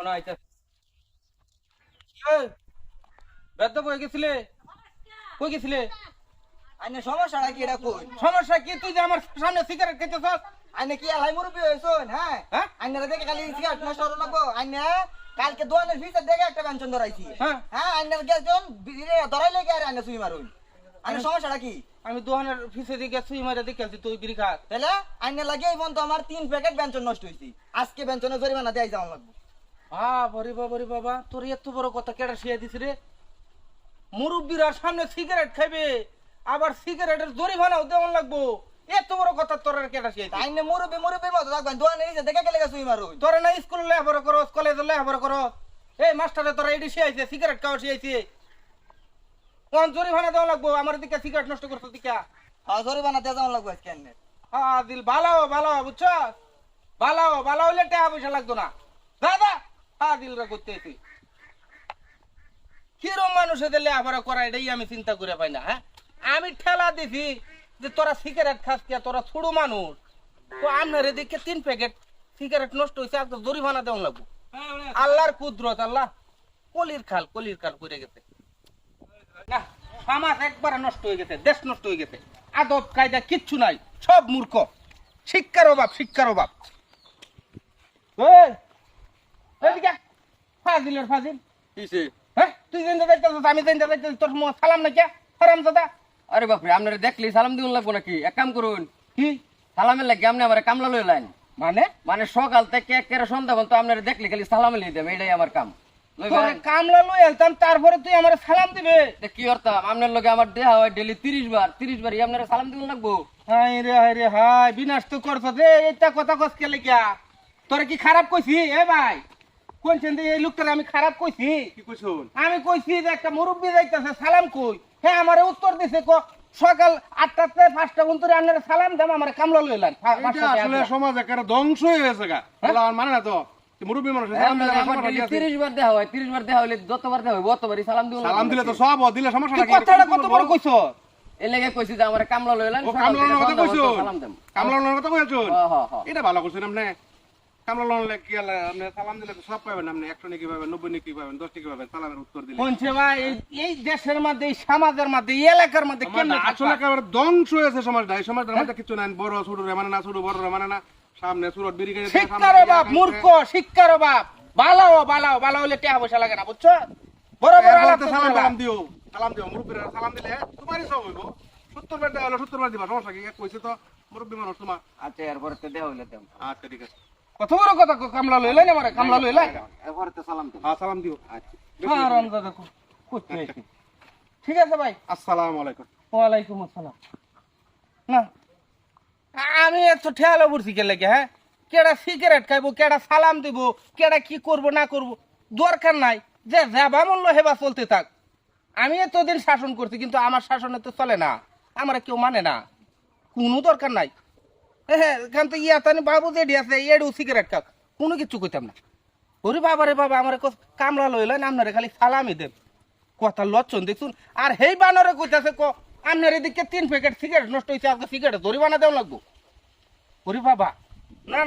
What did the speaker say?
মনে হইতে এই বেদ্য কই গেছিলে কই গেছিলে আইনে সমস্যাটা কি এটা কই সমস্যা কি তুই যে আমার সামনে সিগারেট খেতেছস আইনে কি আলাই মুরব্বি হইছন হ্যাঁ হ্যাঁ? আইনে দেখে খালি সিগারেট নষ্ট হলো লাগবো আইনে কালকে দোয়ানের ভিতর দেখে একটা পেনশন ধরাইছি হ্যাঁ। হ্যাঁ আইনে গেছন বিড়ে ধরাইলে কি আর আইনে সুই মারুন আইনে সমস্যাটা কি আমি দোকানের ফিসে দিকে সুই মারে দেখেছি তুই বিড়ি খা তাহলে আইনে লাগে এই বন্ধ আমার 3 প্যাকেট পেনশন নষ্ট হইছি আজকে পেনশনের জরিমানা দেই যাওয়া লাগবে বরি বাবা তোর এত বড় কথা কেডা শিয়া দিছ রে মুরব্বিরা সামনে সিগারেট খাইবে আবার সিগারেটের জরিমানাও দেওয়ান লাগবো এত বড় কথা তোর আর কেডা শিয়া দিছে আইনে মুরব্বি মতো থাকবেন দোয়ানের ভিতর দেখে গেলে সুই মারুন তোরা না স্কুলে লেখাপড়া করো কলেজে লেখাপড়া করো এই মাস্টারে তোরা এটি শিয়াইছে সিগারেট খাওয়া শিয়াইছে কোন জরিমানা দেওয়া লাগবো আমার দিকে সিগারেট নষ্ট করছো দিকা জরিমানা দেওয়া যাওয়া লাগবে আজকে আইনে দিল ভালো বুঝছো ভালো হইলে টাকা পয়সা লাগতো না দাদা দিল রা করতে এসে কিরম মানুষে দিলে আবার করা এটাই আমি চিন্তা করে পাই না হ্যাঁ আমি ঠেলা দিছি যে তোরা সিগারেট খাস কে তোরা ছোড়ো মানুষ তো আপনার এদিকে 3 প্যাকেট সিগারেট নষ্ট হয়েছে আর তো জরিমানা দেওয়া লাগবো আল্লাহর কুদরত আল্লাহ কলির খাল করে গেছে না সমাজ একবারে নষ্ট হয়ে গেছে দেশ নষ্ট হয়ে গেছে আদব কায়দা কিচ্ছু নাই সব মূর্খ শিক্ষার অভাব এই এদিকে ফাজিল কিসে হ্যাঁ তুই যেন যাইতেছিস আমি যেন যাইতেছি তোর সালাম না কে হারামজাদা আরে বাপরে আপনারা দেখলি সালাম দিউন লাগবো নাকি এক কাম করুন কি সালামের লাগে আপনি আমার কামলা লই লাইন মানে মানে সকাল থেকে একেবারে সন্ধ্যা পর্যন্ত আপনারা দেখলি খালি সালাম লিয়ে দেব এটাই আমার কাম তোরে কামলা লই আলতাম তারপরে তুই আমার সালাম দিবে কি করতাম আপনার লগে আমার দেহা হয় ডেলি 30 বার আপনারা সালাম দিউন লাগবো হায় রে বিনাশ তো করছ রে এইটা কথা কস কে লাগিয়া তোরে কি খারাপ কইছি এ ভাই কোনছেন যে এই লোকটারে আমি খারাপ কইছি কি কইছুন আমি কইছি যে একটা মুরব্বি যাইতাছে সালাম কই হ্যাঁ আমারে উত্তর দিছে সকাল 8টাতে 5টা পর্যন্ত আপনারা সালাম দেন আমারে কামলা লইলেন এটা আসলে সমাজ একেবারে ধ্বংস হয়ে গেছে গা আল্লাহ মানে না তো মুরব্বী মানুষ সালাম দিলে আমার ভালো আছে 30 বার দেওয়া হয় 30 বার দেওয়া হইলে যতবার দেওয়া হয় অতবারই সালাম দিউন সালাম দিলে তো সব দিলে সমস্যা তুই নাকি কথাটা কত বড় কইছ এই লাগে কইছি যে আমার কামলা লইলেন ও কামলার কথা কইছুন সালাম দেম কামলার কথা কইছুন হ্যাঁ এটা ভালো কইছুন আপনি কামলার লাগে কি আপনি সালাম দিলে তো সব পাবেন আপনি 100 নাকি পাবেন 90 নাকি পাবেন 10 নাকি পাবেন সালামের উত্তর দিলে কোনছে ভাই এই দেশের মধ্যে এই সমাজের মধ্যে এই এলাকার মধ্যে কেন আসলে একেবারে ধ্বংস হয়েছে সমাজটা এই সমাজটার মধ্যে কিছু নাই বড় ছোট মানে না ছোট বড় মানে না সামনে সুরত বিড়ি করে শিক্ষার অভাব মূর্খ শিক্ষার অভাব ভালো হলে টাকা পয়সা লাগে না বুঝছো বড় আলাপ সালাম দিও মুরব্বীরা সালাম দিলে তোমারই সব হইব 70 বার দেওয়া হলো 70 বার দিবা সমস্যা কি কইছে তো মুরব্বী মানুষ তোমার আচ্ছা এরপরে তো দেওয়া হইলে দেম আচ্ছা ঠিক আছে কত বড় কথা কামলা লইলেন আমারে কামলা লইলেন এরপরে তো সালাম দেম হ্যাঁ সালাম দিও হ্যাঁ রমজাদা করতে ঠিক আছে ভাই আসসালামু আলাইকুম ওয়ালাইকুম আসসালাম না আমি এত ঠেলা পড়ছি কে লাগে হ্যাঁ কেডা সিগারেট খাইবো কেডা সালাম দিব কেডা কি করব না করব দরকার নাই যে যাবা মূল্য হেবা চলতে থাক আমি এতদিন শাসন করছি কিন্তু আমার শাসনে তো চলে না আমার কেউ মানে না কোনো দরকার নাই হ্যাঁ কারণ তো ইয়াতানি বাবু যেডি আছে এডু সিগারেট খাক কোনো কিছু কইতাম না ওরে বাবা রে বাবা আমার কামলা লইলেন আপনারে খালি সালামই দেব কথা লচ্ছন দেখুন আর হেই বানরে কইতাছে আপনার এদিকে 3 প্যাকেট সিগারেট নষ্ট হয়েছে আজকে সিগারেট জরিমানা দেওয়া লাগবো ওরে বাবা না